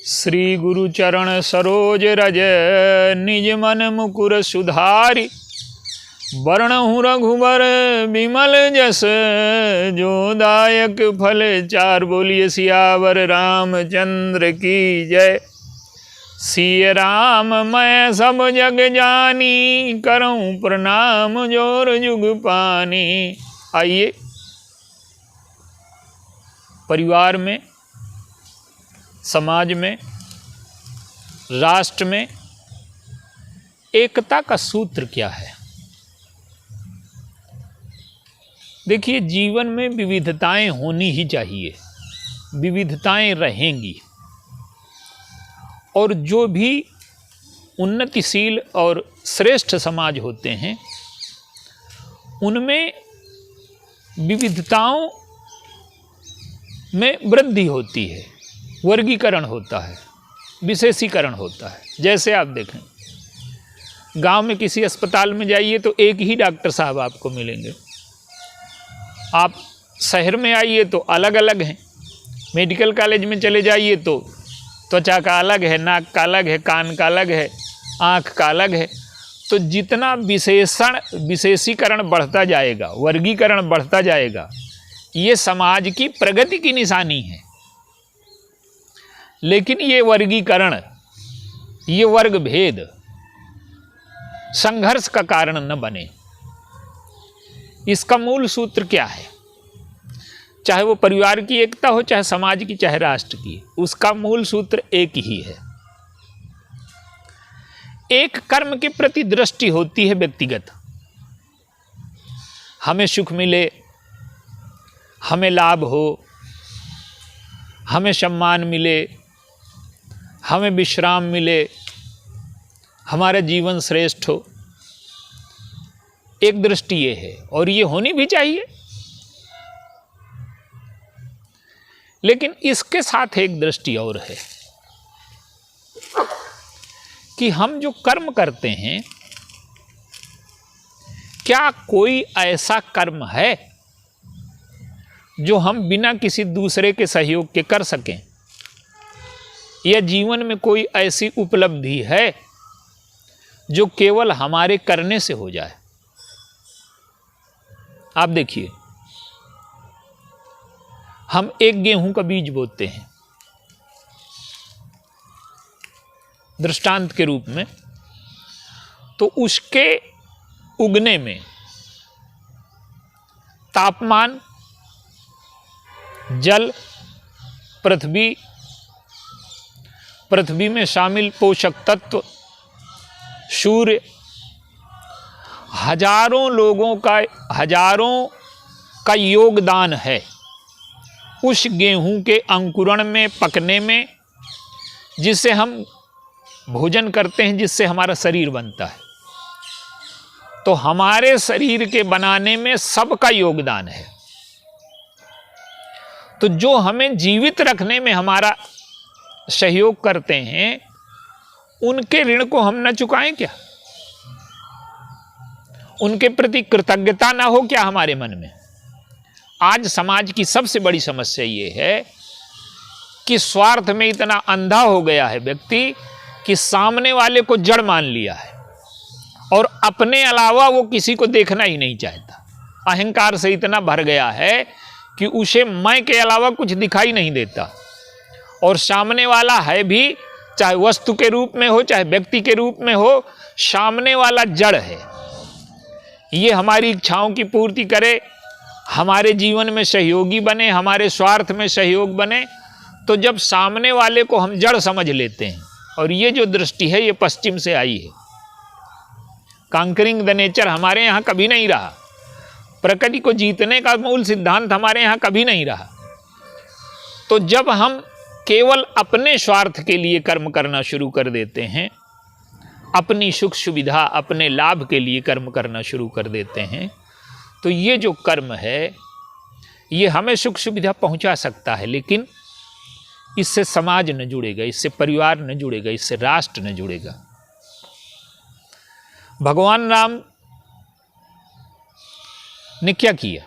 श्री गुरु चरण सरोज रज निज मन मुकुर सुधारि। वर्णहु रघुबर विमल जस जो दायक फल चार। बोलिए सियावर रामचंद्र की जय। सिय राम मैं सब जग जानी, करऊं प्रणाम जोर जुग पानी। आइए, परिवार में, समाज में, राष्ट्र में एकता का सूत्र क्या है? देखिए, जीवन में विविधताएं होनी ही चाहिए, विविधताएं रहेंगी। और जो भी उन्नतिशील और श्रेष्ठ समाज होते हैं, उनमें विविधताओं में वृद्धि होती है, वर्गीकरण होता है, विशेषीकरण होता है। जैसे आप देखें, गांव में किसी अस्पताल में जाइए तो एक ही डॉक्टर साहब आपको मिलेंगे। आप शहर में आइए तो अलग अलग हैं। मेडिकल कॉलेज में चले जाइए तो त्वचा का अलग है, नाक का अलग है, कान का अलग है, आँख का अलग है। तो जितना विशेषीकरण बढ़ता जाएगा, वर्गीकरण बढ़ता जाएगा, ये समाज की प्रगति की निशानी है। लेकिन ये वर्गीकरण, ये वर्ग भेद संघर्ष का कारण न बने। इसका मूल सूत्र क्या है? चाहे वो परिवार की एकता हो, चाहे समाज की, चाहे राष्ट्र की, उसका मूल सूत्र एक ही है। एक कर्म के प्रति दृष्टि होती है व्यक्तिगत। हमें सुख मिले, हमें लाभ हो, हमें सम्मान मिले, हमें विश्राम मिले, हमारा जीवन श्रेष्ठ हो। एक दृष्टि ये है, और ये होनी भी चाहिए। लेकिन इसके साथ एक दृष्टि और है कि हम जो कर्म करते हैं, क्या कोई ऐसा कर्म है जो हम बिना किसी दूसरे के सहयोग के कर सकें? या जीवन में कोई ऐसी उपलब्धि है जो केवल हमारे करने से हो जाए? आप देखिए, हम एक गेहूं का बीज बोते हैं दृष्टांत के रूप में, तो उसके उगने में तापमान, जल, पृथ्वी में शामिल पोषक तत्व, सूर्य, हजारों का योगदान है उस गेहूं के अंकुरण में, पकने में, जिससे हम भोजन करते हैं, जिससे हमारा शरीर बनता है। तो हमारे शरीर के बनाने में सबका योगदान है। तो जो हमें जीवित रखने में हमारा सहयोग करते हैं, उनके ऋण को हम न चुकाएं क्या? उनके प्रति कृतज्ञता ना हो क्या हमारे मन में? आज समाज की सबसे बड़ी समस्या ये है कि स्वार्थ में इतना अंधा हो गया है व्यक्ति कि सामने वाले को जड़ मान लिया है और अपने अलावा वो किसी को देखना ही नहीं चाहता। अहंकार से इतना भर गया है कि उसे मैं के अलावा कुछ दिखाई नहीं देता। और सामने वाला है भी, चाहे वस्तु के रूप में हो, चाहे व्यक्ति के रूप में हो, सामने वाला जड़ है। ये हमारी इच्छाओं की पूर्ति करे, हमारे जीवन में सहयोगी बने, हमारे स्वार्थ में सहयोग बने। तो जब सामने वाले को हम जड़ समझ लेते हैं, और ये जो दृष्टि है ये पश्चिम से आई है। कॉन्करिंग द नेचर हमारे यहाँ कभी नहीं रहा। प्रकृति को जीतने का मूल सिद्धांत हमारे यहाँ कभी नहीं रहा। तो जब हम केवल अपने स्वार्थ के लिए कर्म करना शुरू कर देते हैं, अपनी सुख सुविधा, अपने लाभ के लिए कर्म करना शुरू कर देते हैं, तो ये जो कर्म है ये हमें सुख सुविधा पहुंचा सकता है, लेकिन इससे समाज न जुड़ेगा, इससे परिवार न जुड़ेगा, इससे राष्ट्र न जुड़ेगा। भगवान राम ने क्या किया?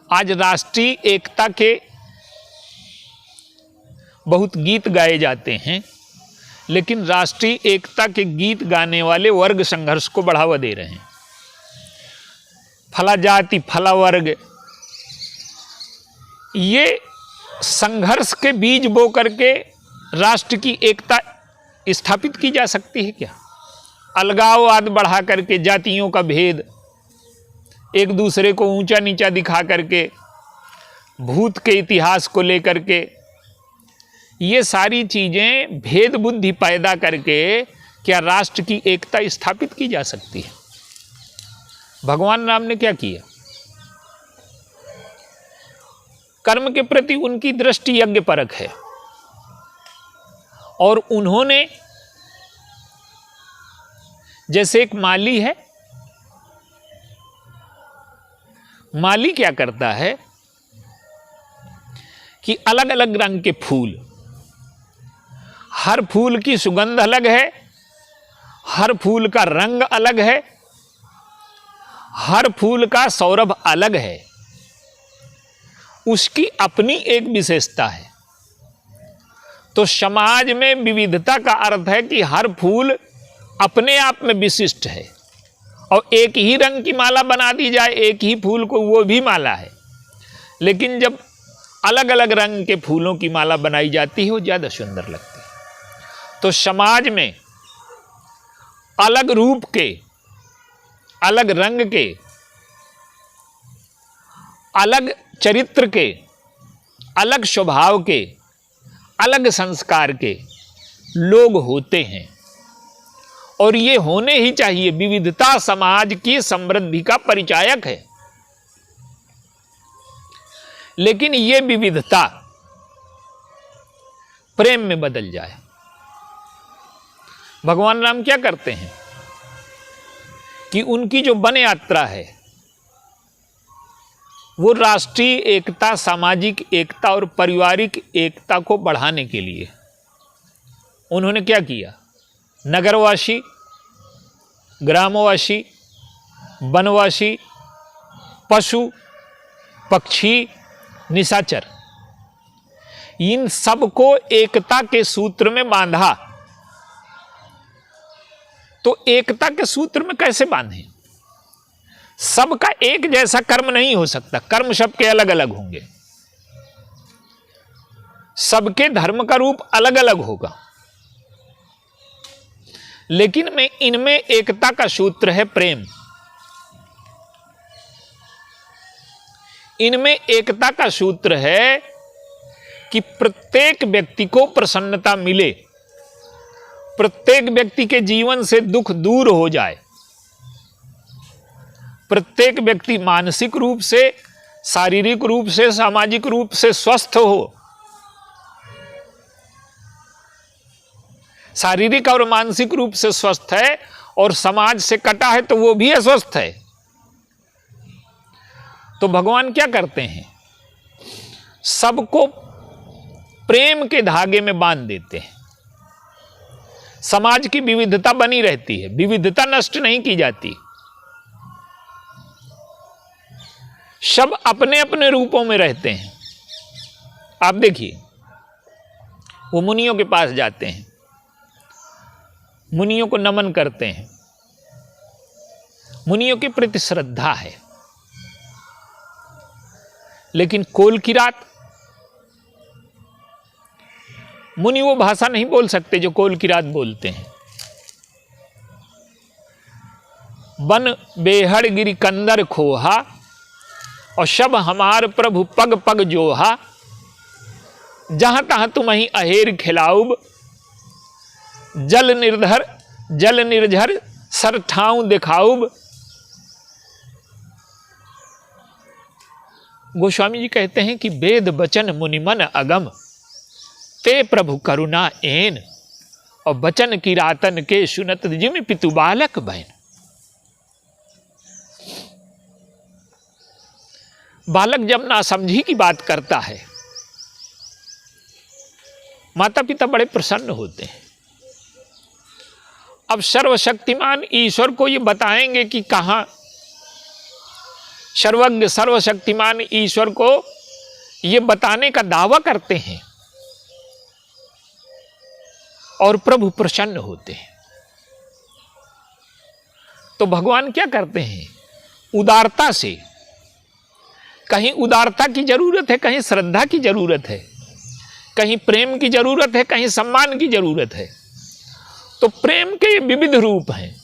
आज राष्ट्रीय एकता के बहुत गीत गाए जाते हैं, लेकिन राष्ट्रीय एकता के गीत गाने वाले वर्ग संघर्ष को बढ़ावा दे रहे हैं। फला जाति फला वर्ग, ये संघर्ष के बीज बो करके राष्ट्र की एकता स्थापित की जा सकती है क्या? अलगाववाद बढ़ा करके, जातियों का भेद, एक दूसरे को ऊंचा नीचा दिखा करके, भूत के इतिहास को लेकर के, ये सारी चीजें भेद बुद्धि पैदा करके क्या राष्ट्र की एकता स्थापित की जा सकती है? भगवान राम ने क्या किया? कर्म के प्रति उनकी दृष्टि यज्ञ परक है, और उन्होंने, जैसे एक माली है, माली क्या करता है कि अलग अलग रंग के फूल, हर फूल की सुगंध अलग है, हर फूल का रंग अलग है, हर फूल का सौरभ अलग है, उसकी अपनी एक विशेषता है। तो समाज में विविधता का अर्थ है कि हर फूल अपने आप में विशिष्ट है, और एक ही रंग की माला बना दी जाए, एक ही फूल को, वो भी माला है, लेकिन जब अलग अलग रंग के फूलों की माला बनाई जाती है वो ज़्यादा सुंदर लगती है। तो समाज में अलग रूप के, अलग रंग के, अलग चरित्र के, अलग स्वभाव के, अलग संस्कार के लोग होते हैं, और ये होने ही चाहिए। विविधता समाज की समृद्धि का परिचायक है। लेकिन ये विविधता प्रेम में बदल जाए। भगवान राम क्या करते हैं कि उनकी जो वन यात्रा है वो राष्ट्रीय एकता, सामाजिक एकता और पारिवारिक एकता को बढ़ाने के लिए उन्होंने क्या किया? नगरवासी, ग्रामवासी, वनवासी, पशु, पक्षी, निशाचर, इन सबको एकता के सूत्र में बांधा। तो एकता के सूत्र में कैसे बांधे? सबका एक जैसा कर्म नहीं हो सकता, कर्म सबके अलग अलग होंगे, सबके धर्म का रूप अलग अलग होगा, लेकिन में इनमें एकता का सूत्र है प्रेम। इनमें एकता का सूत्र है कि प्रत्येक व्यक्ति को प्रसन्नता मिले, प्रत्येक व्यक्ति के जीवन से दुख दूर हो जाए, प्रत्येक व्यक्ति मानसिक रूप से, शारीरिक रूप से, सामाजिक रूप से स्वस्थ हो। शारीरिक और मानसिक रूप से स्वस्थ है और समाज से कटा है तो वो भी अस्वस्थ है। तो भगवान क्या करते हैं? सबको प्रेम के धागे में बांध देते हैं। समाज की विविधता बनी रहती है, विविधता नष्ट नहीं की जाती। सब अपने अपने रूपों में रहते हैं। आप देखिए, वो मुनियों के पास जाते हैं, मुनियों को नमन करते हैं, मुनियों के प्रति श्रद्धा है। लेकिन कोल की रात, मुनि वो भाषा नहीं बोल सकते जो कोल की रात बोलते हैं। बन बेहड़ गिरी कंदर खोहा, और शब हमार प्रभु पग पग जोहा, जहां तहां तुम्हीं अहेर खिलाऊब, जल निर्झर सर ठाऊं दिखाऊब। गोस्वामी जी कहते हैं कि वेद बचन मुनिमन अगम, ते प्रभु करुणा एन, और बचन की रातन के सुनत जिम पितु बालक बहन। बालक जब नासमझी की बात करता है, माता पिता बड़े प्रसन्न होते हैं। अब सर्वशक्तिमान ईश्वर को ये बताएंगे कि कहाँ, सर्वज्ञ सर्वशक्तिमान ईश्वर को ये बताने का दावा करते हैं और प्रभु प्रसन्न होते हैं। तो भगवान क्या करते हैं? उदारता से, कहीं उदारता की जरूरत है, कहीं श्रद्धा की जरूरत है, कहीं प्रेम की जरूरत है, कहीं सम्मान की जरूरत है। तो प्रेम के ये विविध रूप हैं।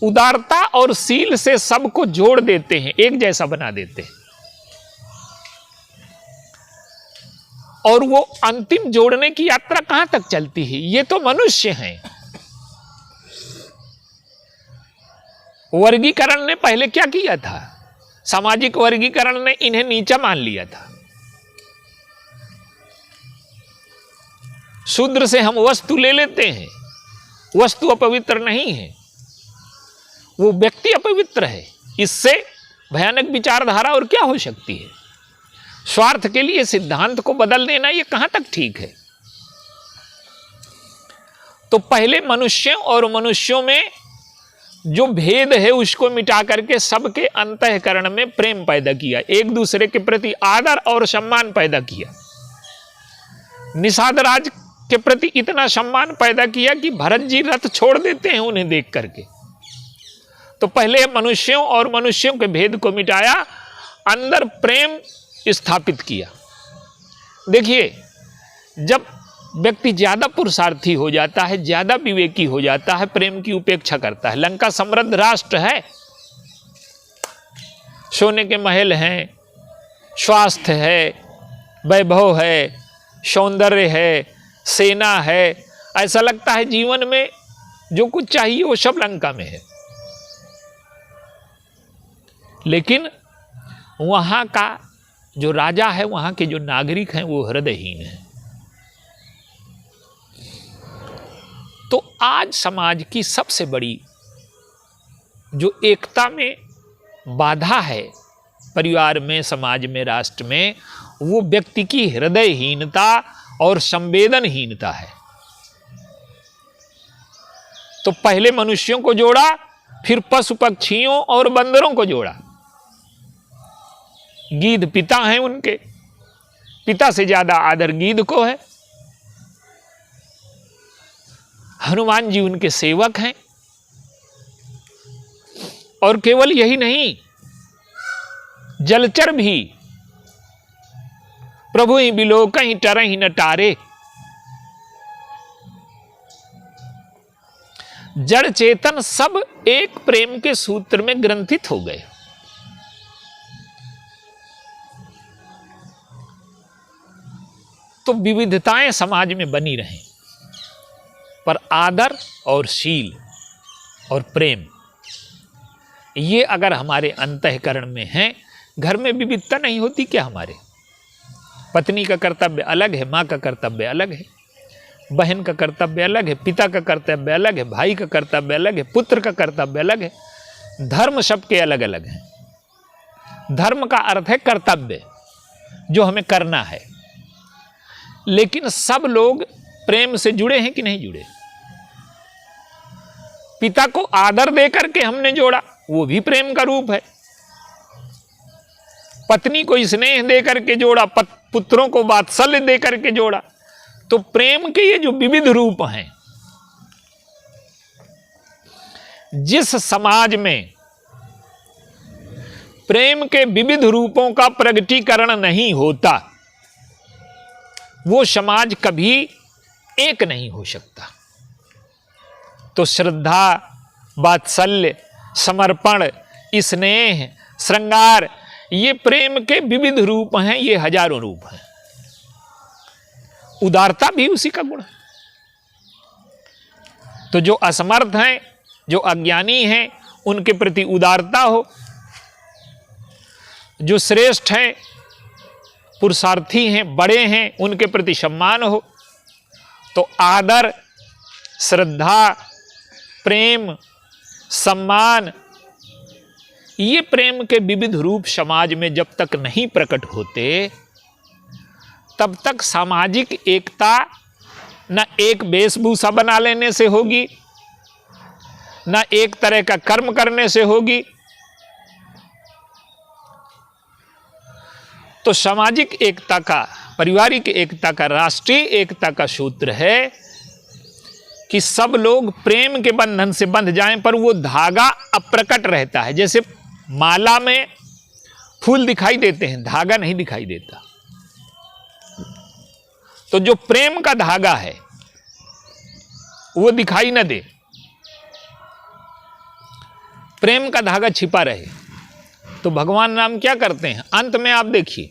उदारता और शील से सबको जोड़ देते हैं, एक जैसा बना देते हैं। और वो अंतिम जोड़ने की यात्रा कहां तक चलती है? ये तो मनुष्य हैं। वर्गीकरण ने पहले क्या किया था? सामाजिक वर्गीकरण ने इन्हें नीचा मान लिया था। शूद्र से हम वस्तु ले लेते हैं, वस्तु अपवित्र नहीं है, वो व्यक्ति अपवित्र है। इससे भयानक विचारधारा और क्या हो सकती है? स्वार्थ के लिए सिद्धांत को बदल देना, ये कहां तक ठीक है? तो पहले मनुष्यों और मनुष्यों में जो भेद है उसको मिटा करके सबके अंतःकरण में प्रेम पैदा किया, एक दूसरे के प्रति आदर और सम्मान पैदा किया। निषाद राज के प्रति इतना सम्मान पैदा किया कि भरत जी रथ छोड़ देते हैं उन्हें देख करके। तो पहले मनुष्यों और मनुष्यों के भेद को मिटाया, अंदर प्रेम स्थापित किया। देखिए, जब व्यक्ति ज्यादा पुरुषार्थी हो जाता है, ज्यादा विवेकी हो जाता है, प्रेम की उपेक्षा करता है। लंका समृद्ध राष्ट्र है, सोने के महल हैं, स्वास्थ्य है, वैभव है, सौंदर्य है, सेना है, ऐसा लगता है जीवन में जो कुछ चाहिए वो सब लंका में है। लेकिन वहां का जो राजा है, वहां के जो नागरिक हैं, वो हृदयहीन है। तो आज समाज की सबसे बड़ी जो एकता में बाधा है, परिवार में, समाज में, राष्ट्र में, वो व्यक्ति की हृदयहीनता और संवेदनहीनता है। तो पहले मनुष्यों को जोड़ा, फिर पशु पक्षियों और बंदरों को जोड़ा। गीध पिता हैं उनके, पिता से ज्यादा आदर गीध को है। हनुमान जी उनके सेवक हैं। और केवल यही नहीं, जलचर भी प्रभु ही बिलो कहीं टरहि न टारे। जड़ चेतन सब एक प्रेम के सूत्र में ग्रंथित हो गए। तो विविधताएं समाज में बनी रहें, पर आदर और शील और प्रेम, ये अगर हमारे अंतःकरण में है, घर में विविधता नहीं होती क्या? हमारे पत्नी का कर्तव्य अलग है, माँ का कर्तव्य अलग है, बहन का कर्तव्य अलग है, पिता का कर्तव्य अलग है, भाई का कर्तव्य अलग है, पुत्र का कर्तव्य अलग है। धर्म सबके अलग अलग हैं। धर्म का अर्थ है कर्तव्य, जो हमें करना है। लेकिन सब लोग प्रेम से जुड़े हैं कि नहीं जुड़े? पिता को आदर देकर के हमने जोड़ा, वो भी प्रेम का रूप है। पत्नी को स्नेह देकर के जोड़ा, पुत्रों को वात्सल्य देकर के जोड़ा। तो प्रेम के ये जो विविध रूप हैं, जिस समाज में प्रेम के विविध रूपों का प्रगटीकरण नहीं होता, वो समाज कभी एक नहीं हो सकता। तो श्रद्धा, वात्सल्य, समर्पण, स्नेह, श्रृंगार, ये प्रेम के विविध रूप हैं, ये हजारों रूप हैं। उदारता भी उसी का गुण है। तो जो असमर्थ हैं, जो अज्ञानी हैं, उनके प्रति उदारता हो। जो श्रेष्ठ हैं, पुरुषार्थी हैं, बड़े हैं, उनके प्रति सम्मान हो। तो आदर, श्रद्धा, प्रेम, सम्मान, ये प्रेम के विविध रूप समाज में जब तक नहीं प्रकट होते, तब तक सामाजिक एकता न एक वेशभूषा बना लेने से होगी, न एक तरह का कर्म करने से होगी। तो सामाजिक एकता का, पारिवारिक एकता का, राष्ट्रीय एकता का सूत्र है कि सब लोग प्रेम के बंधन से बंध जाएं, पर वो धागा अप्रकट रहता है। जैसे माला में फूल दिखाई देते हैं, धागा नहीं दिखाई देता। तो जो प्रेम का धागा है वो दिखाई न दे, प्रेम का धागा छिपा रहे। तो भगवान राम क्या करते हैं, अंत में आप देखिए,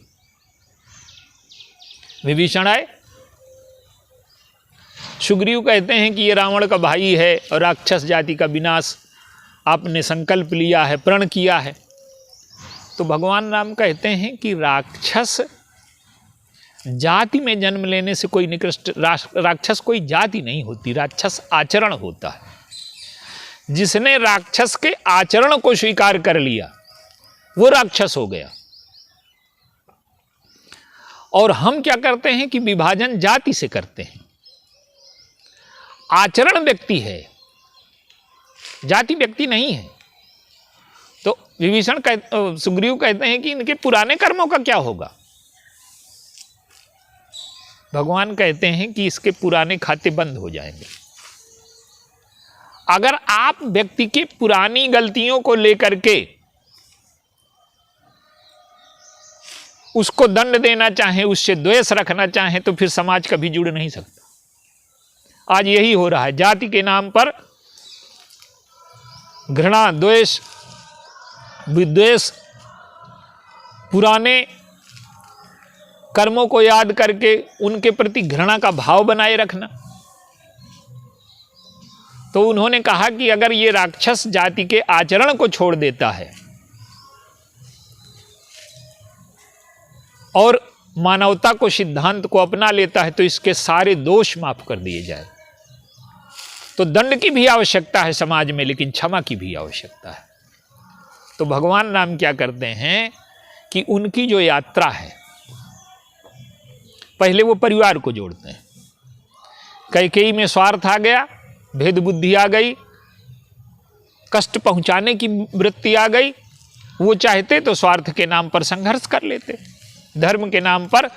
विभीषण आए, सुग्रीव कहते हैं कि ये रावण का भाई है और राक्षस जाति का विनाश आपने संकल्प लिया है, प्रण किया है। तो भगवान राम कहते हैं कि राक्षस जाति में जन्म लेने से कोई निकृष्ट, राक्षस कोई जाति नहीं होती, राक्षस आचरण होता है। जिसने राक्षस के आचरण को स्वीकार कर लिया वो राक्षस हो गया। और हम क्या करते हैं कि विभाजन जाति से करते हैं। आचरण व्यक्ति है, जाति व्यक्ति नहीं है। तो विभीषण सुग्रीव कहते हैं कि इनके पुराने कर्मों का क्या होगा। भगवान कहते हैं कि इसके पुराने खाते बंद हो जाएंगे। अगर आप व्यक्ति की पुरानी गलतियों को लेकर के उसको दंड देना चाहें, उससे द्वेष रखना चाहें, तो फिर समाज कभी जुड़ नहीं सकता। आज यही हो रहा है, जाति के नाम पर घृणा, द्वेष, विद्वेष, पुराने कर्मों को याद करके उनके प्रति घृणा का भाव बनाए रखना। तो उन्होंने कहा कि अगर ये राक्षस जाति के आचरण को छोड़ देता है और मानवता को, सिद्धांत को अपना लेता है, तो इसके सारे दोष माफ कर दिए जाए। तो दंड की भी आवश्यकता है समाज में, लेकिन क्षमा की भी आवश्यकता है। तो भगवान राम क्या करते हैं कि उनकी जो यात्रा है, पहले वो परिवार को जोड़ते हैं। कैकेयी में स्वार्थ आ गया, भेद बुद्धि आ गई, कष्ट पहुंचाने की वृत्ति आ गई। वो चाहते तो स्वार्थ के नाम पर संघर्ष कर लेते, धर्म के नाम पर।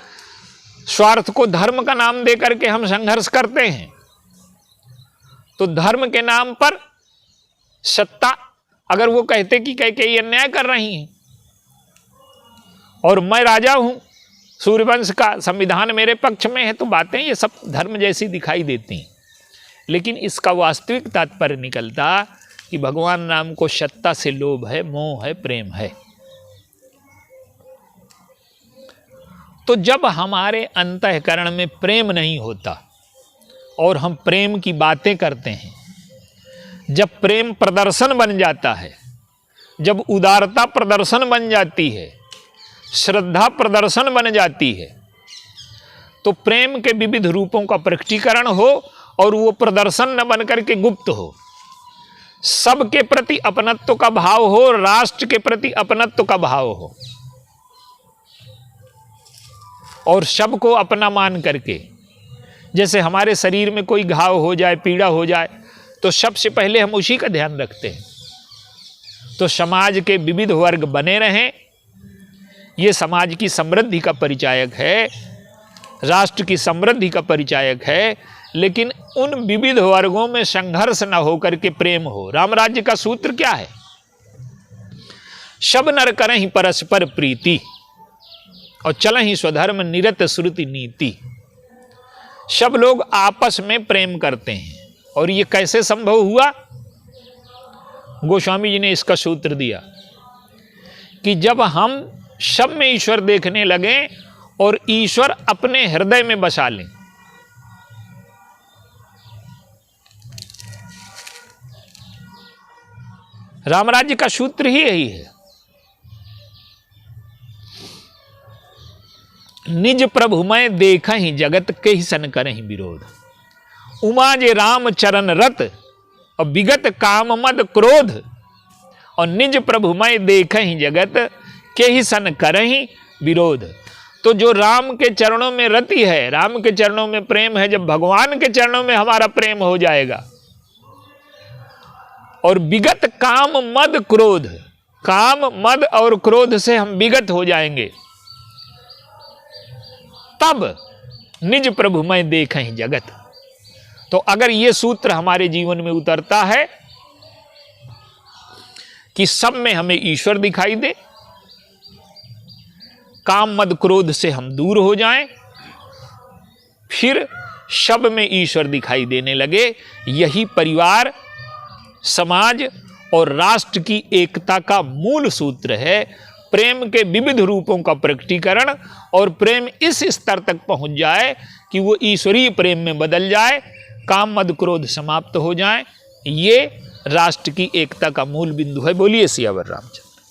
स्वार्थ को धर्म का नाम दे करके हम संघर्ष करते हैं। तो धर्म के नाम पर सत्ता, अगर वो कहते कि कैकेयी अन्याय कर रही हैं और मैं राजा हूं, सूर्यवंश का संविधान मेरे पक्ष में है, तो बातें ये सब धर्म जैसी दिखाई देती हैं। लेकिन इसका वास्तविक तात्पर्य निकलता कि भगवान राम को सत्ता से लोभ है, मोह है, प्रेम है। तो जब हमारे अंतःकरण में प्रेम नहीं होता और हम प्रेम की बातें करते हैं, जब प्रेम प्रदर्शन बन जाता है, जब उदारता प्रदर्शन बन जाती है, श्रद्धा प्रदर्शन बन जाती है, तो प्रेम के विविध रूपों का प्रकटीकरण हो और वो प्रदर्शन न बन करके गुप्त हो। सबके प्रति अपनत्व का भाव हो, राष्ट्र के प्रति अपनत्व का भाव हो, और सबको अपना मान करके। जैसे हमारे शरीर में कोई घाव हो जाए, पीड़ा हो जाए, तो सबसे पहले हम उसी का ध्यान रखते हैं। तो समाज के विविध वर्ग बने रहें, ये समाज की समृद्धि का परिचायक है, राष्ट्र की समृद्धि का परिचायक है। लेकिन उन विविध वर्गों में संघर्ष न हो करके प्रेम हो। राम राज्य का सूत्र क्या है? सब नर करहि परस्पर प्रीति और चलहि स्वधर्म निरत श्रुति नीति। सब लोग आपस में प्रेम करते हैं। और ये कैसे संभव हुआ? गोस्वामी जी ने इसका सूत्र दिया कि जब हम सब में ईश्वर देखने लगे और ईश्वर अपने हृदय में बसा लें। रामराज्य का सूत्र ही यही है। निज प्रभु मैं देखहि जगत के ही सन करहि विरोध। उमा जे राम चरण रत और विगत काम मद क्रोध। और निज प्रभु मैं देखहि जगत के ही सन करहि विरोध। तो जो राम के चरणों में रति है, राम के चरणों में प्रेम है, जब भगवान के चरणों में हमारा प्रेम हो जाएगा, और विगत काम मद क्रोध, काम मद और क्रोध से हम विगत हो जाएंगे, तब निज प्रभु मैं देखहि जगत। तो अगर ये सूत्र हमारे जीवन में उतरता है कि सब में हमें ईश्वर दिखाई दे, काम मद क्रोध से हम दूर हो जाएं, फिर सब में ईश्वर दिखाई देने लगे, यही परिवार, समाज और राष्ट्र की एकता का मूल सूत्र है। प्रेम के विविध रूपों का प्रकटीकरण, और प्रेम इस स्तर तक पहुंच जाए कि वो ईश्वरीय प्रेम में बदल जाए, काम मद क्रोध समाप्त हो जाए, ये राष्ट्र की एकता का मूल बिंदु है। बोलिए सियावर रामचंद्र।